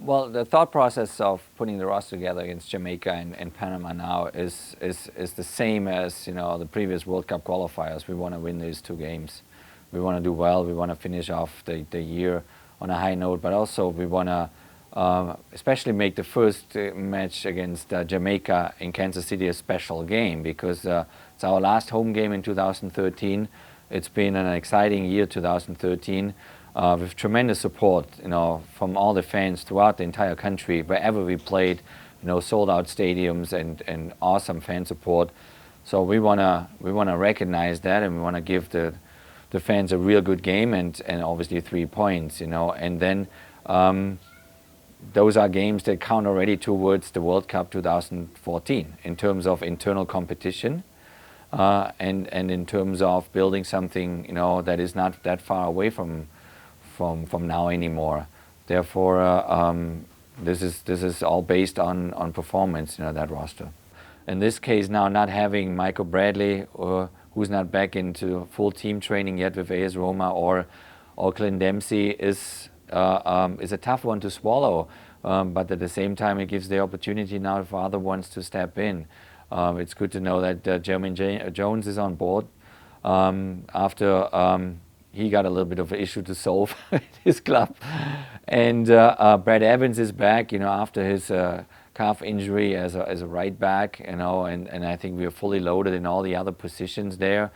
Well, the thought process of putting the roster together against Jamaica and Panama now is the same as the previous World Cup qualifiers. We want to win these 2 games. We want to do well. We want to finish off the year on a high note, but also we want to especially make the first match against Jamaica in Kansas City a special game, because it's our last home game in 2013. It's been an exciting year, 2013. With tremendous support, from all the fans throughout the entire country, wherever we played, sold out stadiums and awesome fan support. So we wanna recognize that, and we wanna give the fans a real good game and obviously 3 points, and then those are games that count already towards the World Cup 2014 in terms of internal competition. And in terms of building something, that is not that far away from now anymore. Therefore, this is all based on performance, that roster. In this case now, not having Michael Bradley, who's not back into full team training yet with AS Roma, or Clint Dempsey is a tough one to swallow. But at the same time, it gives the opportunity now for other ones to step in. It's good to know that Jermaine Jones is on board after he got a little bit of an issue to solve at his club. And Brad Evans is back, after his calf injury as a right back, and I think we are fully loaded in all the other positions there.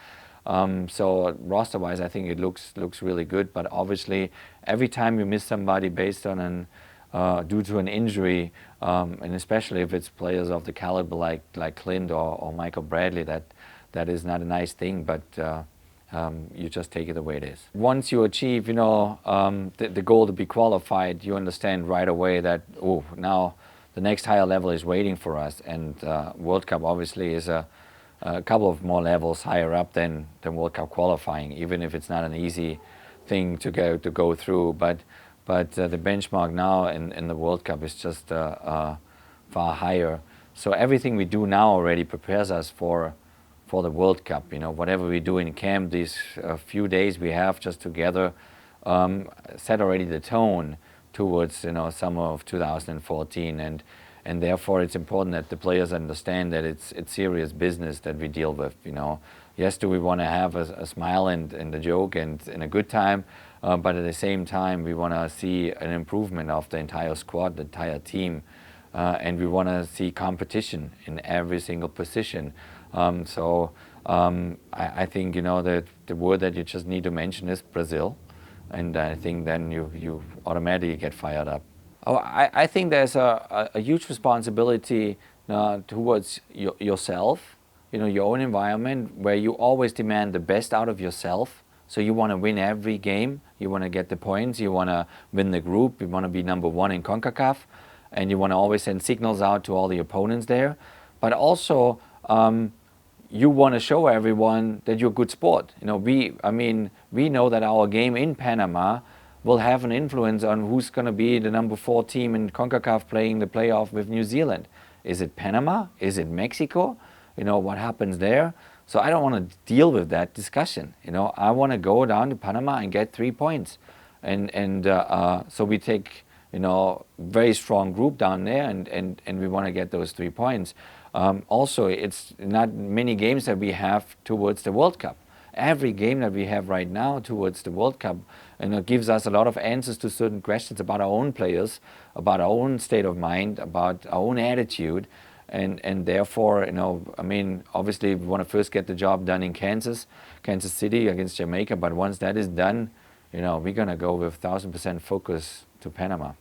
So roster-wise, I think it looks really good. But obviously, every time you miss somebody based on due to an injury, and especially if it's players of the caliber like Clint or Michael Bradley, that is not a nice thing. But you just take it the way it is. Once you achieve, the goal to be qualified, you understand right away that now the next higher level is waiting for us. And World Cup obviously is a couple of more levels higher up than World Cup qualifying, even if it's not an easy thing to go through. But the benchmark now in the World Cup is just far higher. So everything we do now already prepares us for the World Cup. Whatever we do in camp, these few days we have just together, set already the tone towards summer of 2014, and therefore it's important that the players understand that it's serious business that we deal with. Yes, do we want to have a smile and a joke and a good time, but at the same time we want to see an improvement of the entire squad, the entire team, and we want to see competition in every single position. So I think that the word that you just need to mention is Brazil, and I think then you automatically get fired up. I think there's a huge responsibility towards yourself, your own environment, where you always demand the best out of yourself. So you want to win every game, you want to get the points, you want to win the group, you want to be number 1 in CONCACAF, and you want to always send signals out to all the opponents there. But also, you want to show everyone that you're a good sport. We know that our game in Panama will have an influence on who's going to be the number 4 team in CONCACAF playing the playoff with New Zealand. Is it Panama? Is it Mexico? What happens there? So I don't want to deal with that discussion. I want to go down to Panama and get 3 points, and so we take very strong group down there, and we want to get those 3 points. Also, it's not many games that we have towards the World Cup. Every game that we have right now towards the World Cup, it gives us a lot of answers to certain questions about our own players, about our own state of mind, about our own attitude, and therefore, obviously we want to first get the job done in Kansas City against Jamaica. But once that is done, we're gonna go with 1000% focus to Panama.